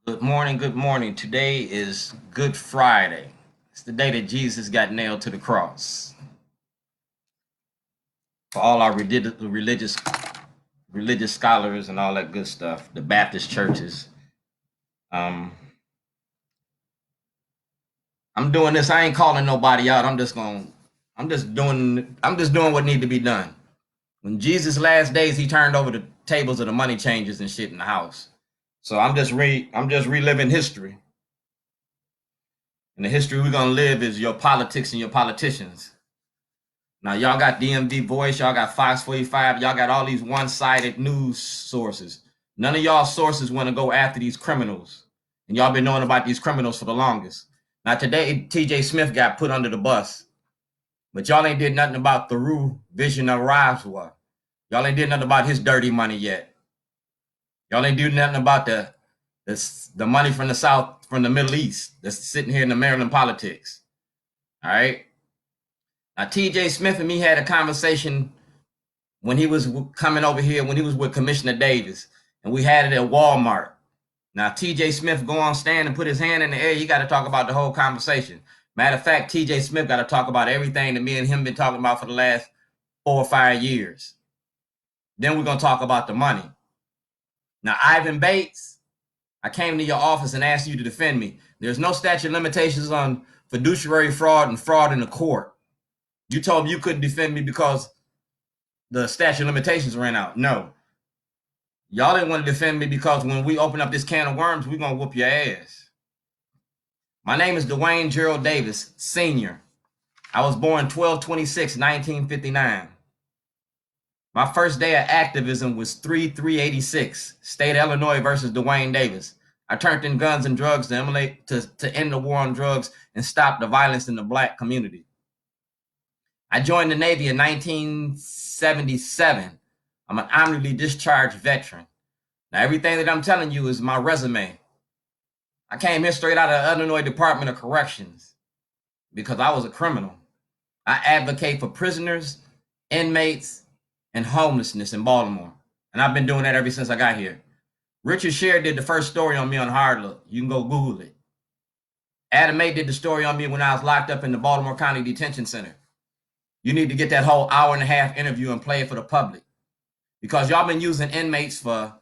Good morning, good morning. Today is Good Friday. It's the day that Jesus got nailed to the cross. For all our religious scholars and all that good stuff, the Baptist churches. Um, I'm doing this. I ain't calling nobody out. I'm just doing what need to be done. When Jesus' last days, he turned over the tables of the money changers and shit in the house. So I'm just reliving history. And the history we're gonna live is your politics and your politicians. Now y'all got DMV Voice, y'all got Fox 45, y'all got all these one-sided news sources. None of y'all sources want to go after these criminals. And y'all been knowing about these criminals for the longest. Now today, TJ Smith got put under the bus. But y'all ain't did nothing about Through Vision of Roswell. Y'all ain't did nothing about his dirty money yet. Y'all ain't do nothing about the money from the South, from the Middle East, that's sitting here in the Maryland politics. All right. Now, TJ Smith and me had a conversation when he was coming over here, when he was with Commissioner Davis, and we had it at Walmart. Now, TJ Smith go on stand and put his hand in the air. You got to talk about the whole conversation. Matter of fact, TJ Smith got to talk about everything that me and him been talking about for the last 4 or 5 years. Then we're going to talk about the money. Now, Ivan Bates, I came to your office and asked you to defend me. There's no statute of limitations on fiduciary fraud and fraud in the court. You told me you couldn't defend me because the statute of limitations ran out. No. Y'all didn't want to defend me because when we open up this can of worms, we're going to whoop your ass. My name is Dwayne Gerald Davis, Sr. I was born 12/26/1959. My first day of activism was 3/3/86, State of Illinois versus Dwayne Davis. I turned in guns and drugs to end the war on drugs and stop the violence in the black community. I joined the Navy in 1977. I'm an honorably discharged veteran. Now, everything that I'm telling you is my resume. I came here straight out of the Illinois Department of Corrections because I was a criminal. I advocate for prisoners, inmates, and homelessness in Baltimore. And I've been doing that ever since I got here. Richard Sher did the first story on me on Hard Look. You can go Google it. Adam May did the story on me when I was locked up in the Baltimore County Detention Center. You need to get that whole hour-and-a-half interview and play it for the public. Because y'all been using inmates for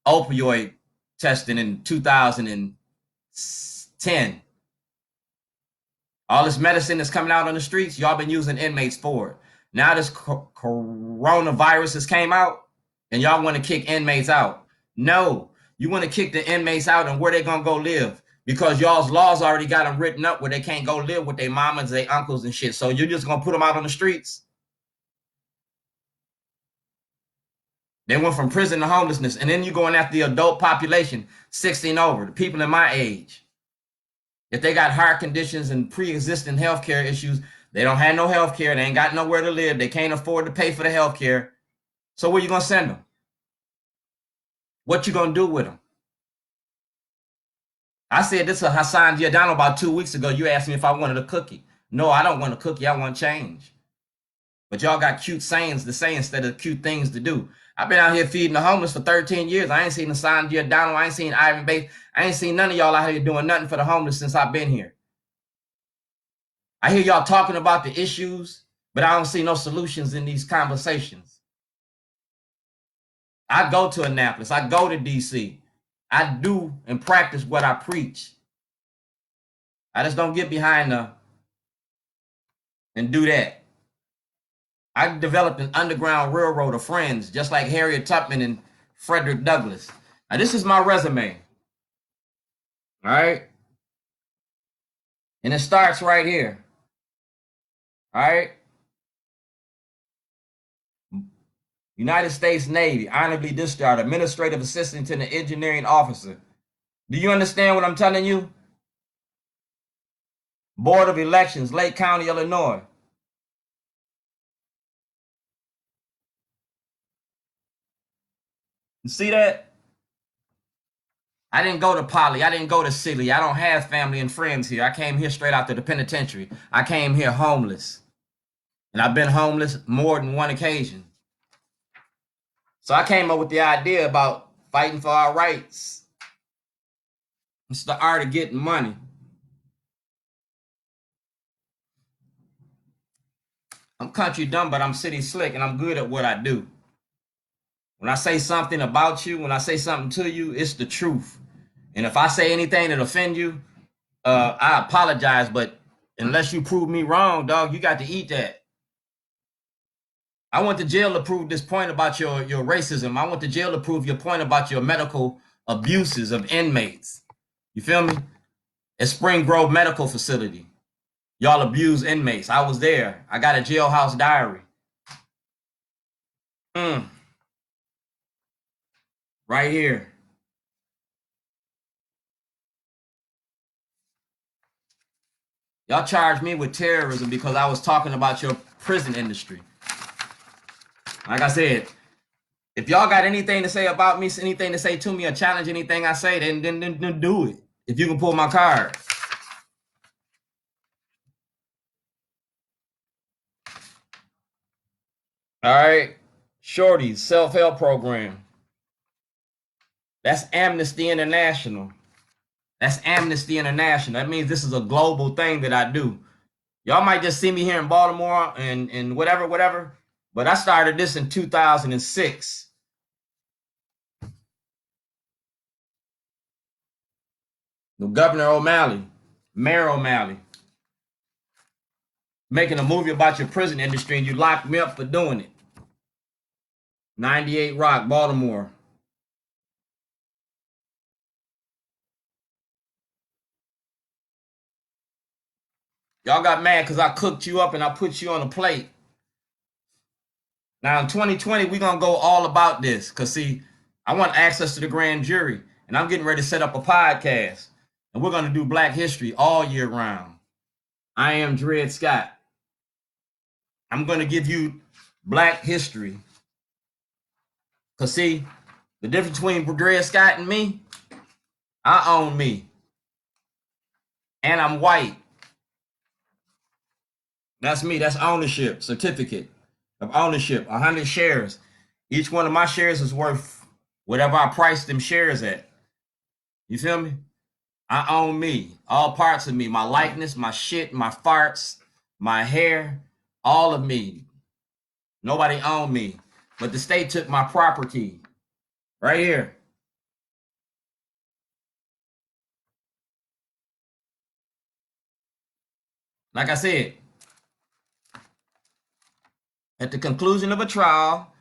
opioid testing in 2010. All this medicine that's coming out on the streets, y'all been using inmates for it. Now this coronavirus has came out, and y'all want to kick inmates out. No, you want to kick the inmates out, and where they going to go live? Because y'all's laws already got them written up where they can't go live with their mamas, their uncles, and shit. So you're just going to put them out on the streets? They went from prison to homelessness, and then you're going after the adult population, 16 over, the people in my age. If they got heart conditions and pre-existing healthcare issues, they don't have no healthcare, they ain't got nowhere to live, they can't afford to pay for the healthcare. So where you going to send them? What you going to do with them? I said this to Hassan Giordano about 2 weeks ago. You asked me if I wanted a cookie. No, I don't want a cookie. I want change. But y'all got cute sayings to say instead of cute things to do. I've been out here feeding the homeless for 13 years. I ain't seen Hassan Giordano. I ain't seen Ivan Bates. I ain't seen none of y'all out here doing nothing for the homeless since I've been here. I hear y'all talking about the issues, but I don't see no solutions in these conversations. I go to Annapolis. I go to D.C. I do and practice what I preach. I just don't get behind and do that. I developed an underground railroad of friends, just like Harriet Tubman and Frederick Douglass. Now, this is my resume. All right? And it starts right here. All right? United States Navy, honorably discharged, administrative assistant to the engineering officer. Do you understand what I'm telling you? Board of Elections, Lake County, Illinois. You see that? I didn't go to Poly. I didn't go to Silly. I don't have family and friends here. I came here straight out to the penitentiary. I came here homeless. And I've been homeless more than one occasion. So I came up with the idea about fighting for our rights. It's the art of getting money. I'm country dumb, but I'm city slick, and I'm good at what I do. When I say something about you, when I say something to you, it's the truth. And if I say anything that offend you, I apologize. But unless you prove me wrong, dog, you got to eat that. I went to jail to prove this point about your racism. I went to jail to prove your point about your medical abuses of inmates. You feel me? At Spring Grove Medical Facility, y'all abuse inmates. I was there. I got a Jailhouse Diary. Right here. Y'all charged me with terrorism because I was talking about your prison industry. Like I said, if y'all got anything to say about me, anything to say to me, or challenge anything I say, then do it. If you can pull my card. All right. Shorty's self-help program. That's Amnesty International. That's Amnesty International. That means this is a global thing that I do. Y'all might just see me here in Baltimore and whatever. But I started this in 2006. The Governor O'Malley, Mayor O'Malley, making a movie about your prison industry, and you locked me up for doing it. 98 Rock, Baltimore. Y'all got mad because I cooked you up and I put you on a plate. Now in 2020, we're going to go all about this because, see, I want access to the grand jury, and I'm getting ready to set up a podcast, and we're going to do Black history all year round. I am Dred Scott. I'm going to give you Black history because, see, the difference between Dred Scott and me, I own me, and I'm white. That's me. That's ownership, certificate of ownership, 100 shares. Each one of my shares is worth whatever I price them shares at. You feel me? I own me, all parts of me, my likeness, my shit, my farts, my hair, all of me. Nobody owned me, but the state took my property right here. Like I said, at the conclusion of a trial,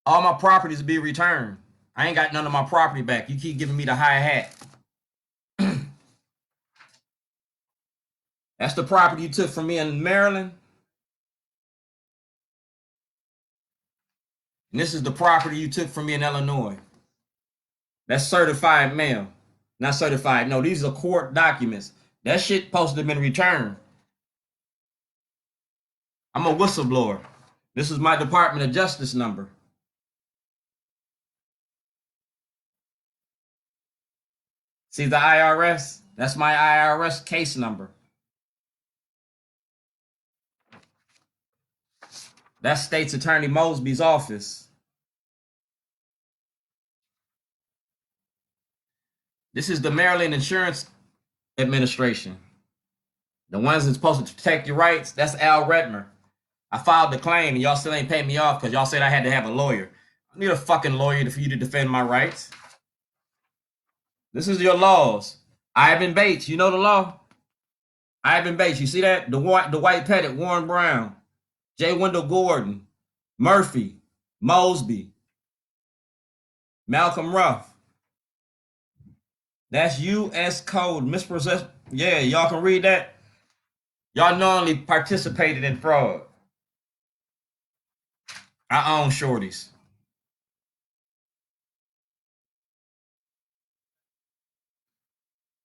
all my properties will be returned. I ain't got none of my property back. You keep giving me the high hat. That's the property you took from me in Maryland. And this is the property you took from me in Illinois. That's certified mail. Not certified. No, these are court documents. That shit supposed to have been returned. I'm a whistleblower. This is my Department of Justice number. See the IRS? That's my IRS case number. That's States Attorney Mosby's office. This is the Maryland Insurance Administration. The ones that's supposed to protect your rights, that's Al Redmer. I filed the claim and y'all still ain't paid me off because y'all said I had to have a lawyer. I need a fucking lawyer for you to defend my rights. This is your laws. Ivan Bates, you know the law? Ivan Bates, you see that? The white pettit, Warren Brown, J. Wendell Gordon, Murphy, Mosby, Malcolm Ruff. That's U.S. code. Mispossessed. Yeah, y'all can read that. Y'all knowingly participated in fraud. I own shorties.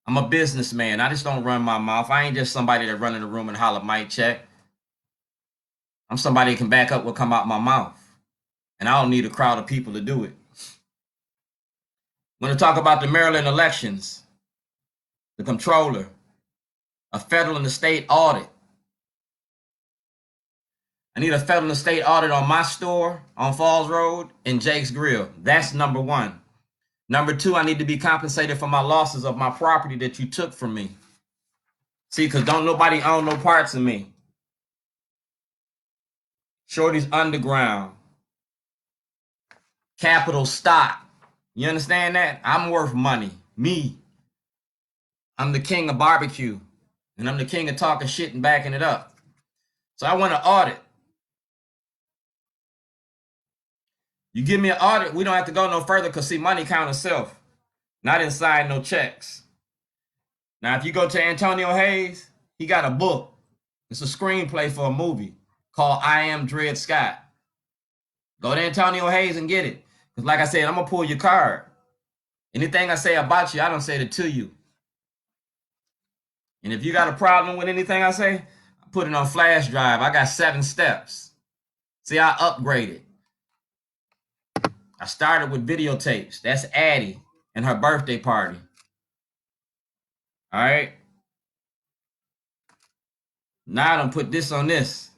I'm a businessman. I just don't run my mouth. I ain't just somebody that run in the room and holler mic check. I'm somebody that can back up what come out my mouth. And I don't need a crowd of people to do it. I'm going to talk about the Maryland elections, the comptroller, a federal and the state audit. I need a federal and state audit on my store on Falls Road and Jake's Grill. That's number one. Number two, I need to be compensated for my losses of my property that you took from me. See, because don't nobody own no parts of me. Shorty's underground. Capital stock. You understand that? I'm worth money. Me. I'm the king of barbecue. And I'm the king of talking shit and backing it up. So I want to audit. You give me an audit, we don't have to go no further because, see, money count itself. Not inside no checks. Now, if you go to Antonio Hayes, he got a book. It's a screenplay for a movie called I Am Dred Scott. Go to Antonio Hayes and get it. Because like I said, I'm going to pull your card. Anything I say about you, I don't say it to you. And if you got a problem with anything I say, I put it on flash drive. I got 7 steps. See, I upgraded. I started with videotapes. That's Addie and her birthday party. All right. Now I done put this on this.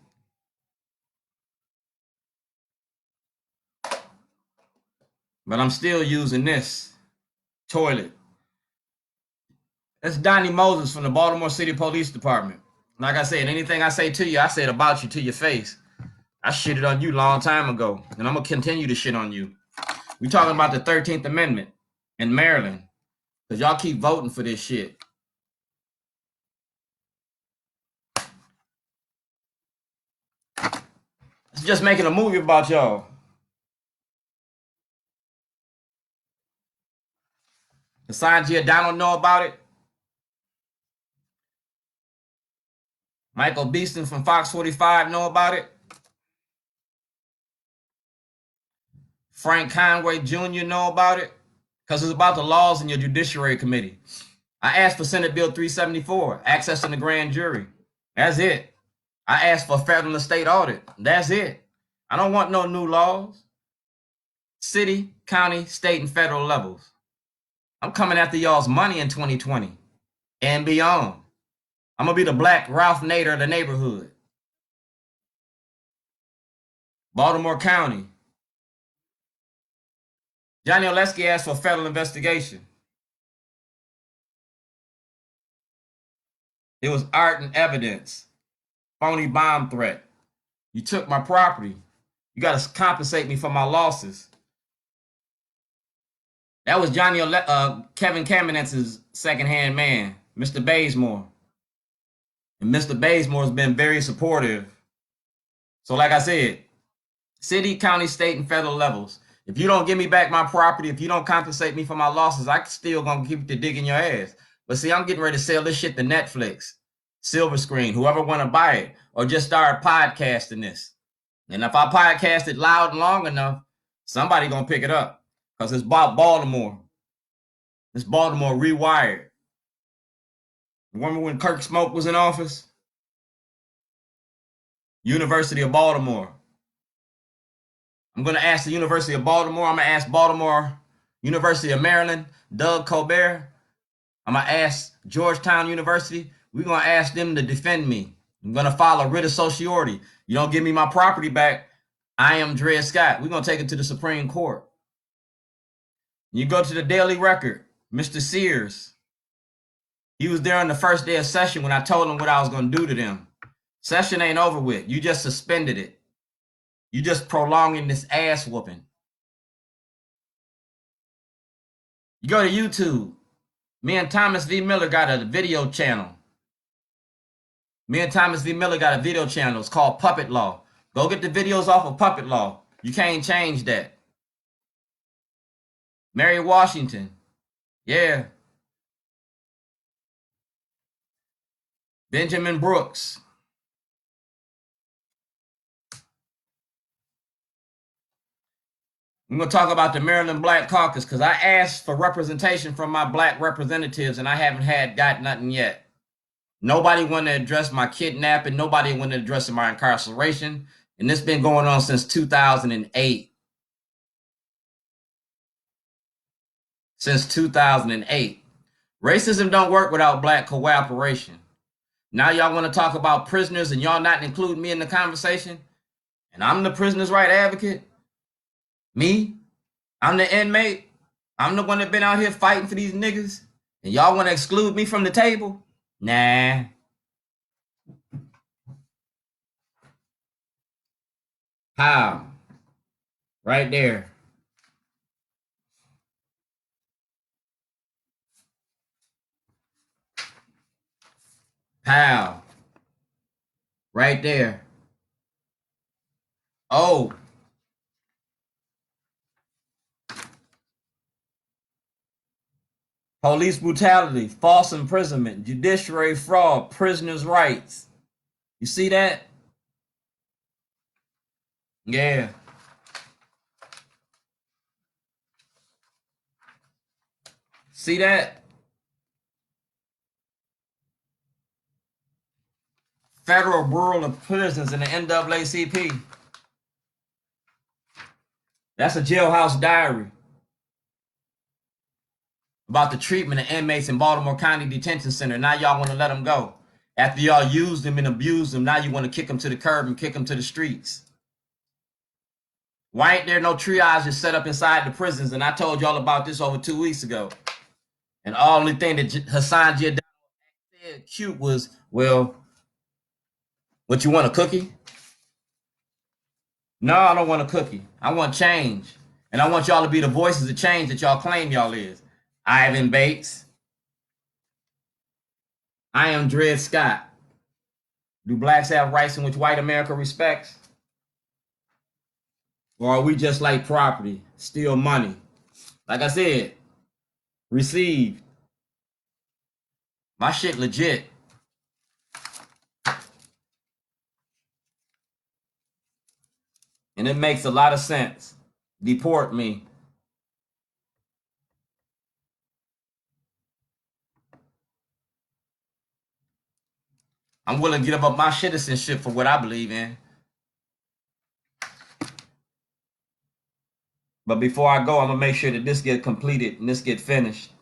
But I'm still using this toilet. That's Donnie Moses from the Baltimore City Police Department. Like I said, anything I say to you, I said about you to your face. I shitted on you a long time ago, and I'm going to continue to shit on you. We talking about the 13th Amendment in Maryland, because y'all keep voting for this shit. It's just making a movie about y'all. Hassan Giordano know about it. Michael Beeston from Fox 45 know about it. Frank Conway Jr. know about it. Because it's about the laws in your Judiciary Committee. I asked for Senate Bill 374, access to the grand jury. That's it. I asked for federal and state audit. That's it. I don't want no new laws. City, county, state, and federal levels. I'm coming after y'all's money in 2020 and beyond. I'm going to be the black Ralph Nader of the neighborhood. Baltimore County. Johnny Oleski asked for a federal investigation. It was art and evidence. Phony bomb threat. You took my property. You got to compensate me for my losses. That was Kevin Kamenetz's second-hand man, Mr. Bazemore. And Mr. Bazemore has been very supportive. So like I said, city, county, state, and federal levels. If you don't give me back my property, if you don't compensate me for my losses, I still gonna keep the dig in your ass. But see, I'm getting ready to sell this shit to Netflix, Silver Screen, whoever want to buy it, or just start podcasting this. And if I podcast it loud and long enough, somebody gonna pick it up. Because it's about Baltimore. It's Baltimore rewired. Remember when Kirk Smoke was in office? University of Baltimore. I'm going to ask the University of Baltimore. I'm going to ask Baltimore, University of Maryland, Doug Colbert. I'm going to ask Georgetown University. We're going to ask them to defend me. I'm going to file a writ of certiorari. You don't give me my property back, I am Dred Scott. We're going to take it to the Supreme Court. You go to the Daily Record, Mr. Sears. He was there on the first day of session when I told him what I was going to do to them. Session ain't over with. You just suspended it. You just prolonging this ass whooping. You go to YouTube. Me and Thomas V. Miller got a video channel. It's called Puppet Law. Go get the videos off of Puppet Law. You can't change that. Mary Washington. Yeah. Benjamin Brooks. I'm going to talk about the Maryland Black Caucus because I asked for representation from my black representatives and I haven't got nothing yet. Nobody wanted to address my kidnapping. Nobody wanted to address my incarceration. And this been going on since 2008. Since 2008. Racism don't work without black cooperation. Now y'all want to talk about prisoners and y'all not including me in the conversation? And I'm the prisoner's right advocate? Me? I'm the inmate? I'm the one that been out here fighting for these niggas, and y'all want to exclude me from the table? Nah. How? Right there. How? Right there. Oh. Police brutality, false imprisonment, judiciary fraud, prisoners' rights. You see that? Yeah. See that? Federal Bureau of Prisons in the NAACP. That's a Jailhouse Diary about the treatment of inmates in Baltimore County Detention Center. Now y'all want to let them go. After y'all used them and abused them, now you want to kick them to the curb and kick them to the streets. Why ain't there no triage set up inside the prisons? And I told y'all about this over 2 weeks ago. And the only thing that Hassan Giordano said cute was, well, what, you want a cookie? No, I don't want a cookie. I want change. And I want y'all to be the voices of change that y'all claim y'all is. Ivan Bates. I am Dred Scott. Do blacks have rights in which white America respects? Or are we just like property, steal money? Like I said, receive. My shit legit. And it makes a lot of sense. Deport me. I'm willing to give up my citizenship for what I believe in. But before I go, I'm going to make sure that this get completed and this get finished.